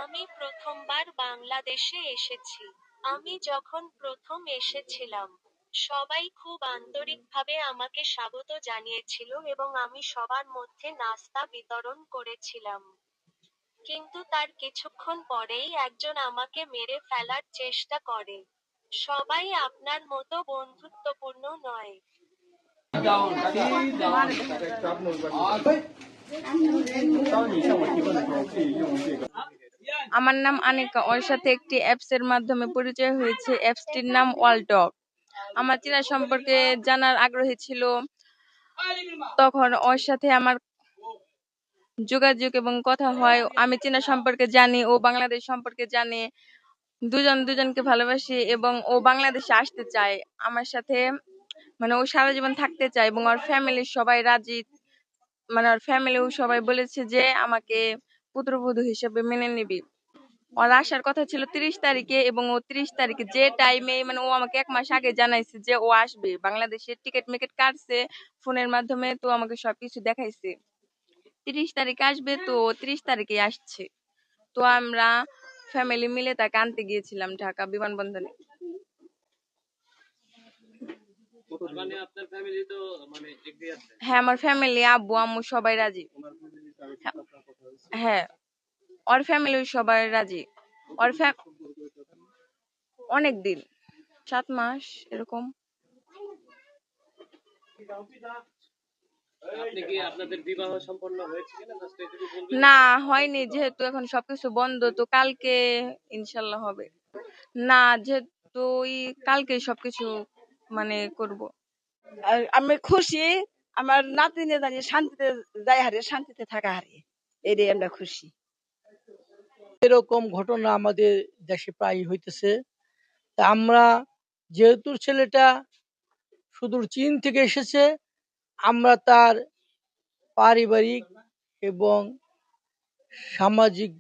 আমি প্রথমবার বাংলাদেশে এসেছি। আমি যখন প্রথম এসেছিলাম, সবাই খুব আন্তরিকভাবে আমাকে স্বাগত জানিয়েছিল এবং আমি সবার মধ্যে নাস্তা বিতরণ করেছিলাম। কিন্তু তার কিছুক্ষণ পরেই একজন আমাকে মেরে ফেলার চেষ্টা করে। সবাই আপনার মতো বন্ধুত্বপূর্ণ নয়। আমার নাম আনিকা। ওর সাথে একটি অ্যাপস এর মাধ্যমে পরিচয় হয়েছে। অ্যাপসটির নাম ওয়ালটক। আমার চীনা সম্পর্কে জানার আগ্রহী ছিল, তখন ওর সাথে আমার যোগাযোগ এবং কথা হয়। আমি চীনা সম্পর্কে জানি, ও বাংলাদেশ সম্পর্কে জানে। দুজন দুজনকে ভালোবাসি এবং ও বাংলাদেশে আসতে চায় আমার সাথে, মানে ও সারা জীবন থাকতে চায় এবং ওর ফ্যামিলির সবাই রাজি। মানে ওর ফ্যামিলিও সবাই বলেছে যে আমাকে পুত্রবধূ হিসেবে মেনে নিবি। ওর আসার কথা ছিল 30 তারিখে এবং ও 30 তারিখে যে টাইমে, মানে ও আমাকে 1 মাস আগে জানাইছে যে ও আসবে। বাংলাদেশের টিকিট মিকেট কাটছে ফোনের মাধ্যমে, তো আমাকে সবকিছু দেখাইছে। 30 তারিখে আসবে, তো 30 তারিখে আসছে। তো আমরা ফ্যামিলি মিলে তাকে আনতে গিয়েছিলাম ঢাকা বিমানবন্দরে। হ্যাঁ, আমার ফ্যামিলি, আব্বু আম্মু সবাই রাজি। হ্যাঁ, ওর ফ্যামিলি সবাই রাজি। ওর অনেক দিন, 7 মাস এরকম। না, হয়নি, যেহেতু এখন সবকিছু বন্ধ। তো কালকে ইনশাল্লাহ হবে। না, যেহেতু কালকে সবকিছু মানে করব। আমি খুশি, আমার নাতিনে জানি শান্তিতে যাই হারে, শান্তিতে থাকা হারে, এটাই আমরা খুশি। এরকম ঘটনা আমাদের দেশে প্রায় হইতেছে। তা আমরা, যেহেতু ছেলেটা সুদূর চীন থেকে এসেছে, আমরা তার পারিবারিক এবং সামাজিক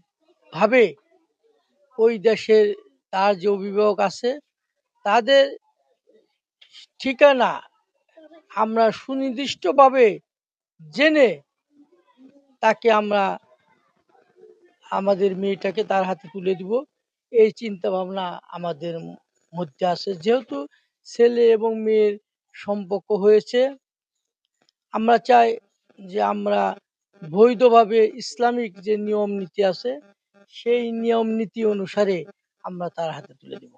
ভাবে ওই দেশের তার যে অভিভাবক আছে তাদের ঠিকানা আমরা সুনির্দিষ্টভাবে জেনে তাকে আমরা আমাদের মেয়েটাকে তার হাতে তুলে দিব, এই চিন্তা ভাবনা আমাদের মধ্যে আছে। যেহেতু ছেলে এবং মেয়ের সম্পর্ক হয়েছে, আমরা চাই যে আমরা বৈধভাবে ইসলামিক যে নিয়ম নীতি আছে সেই নিয়ম নীতি অনুসারে আমরা তার হাতে তুলে দেব।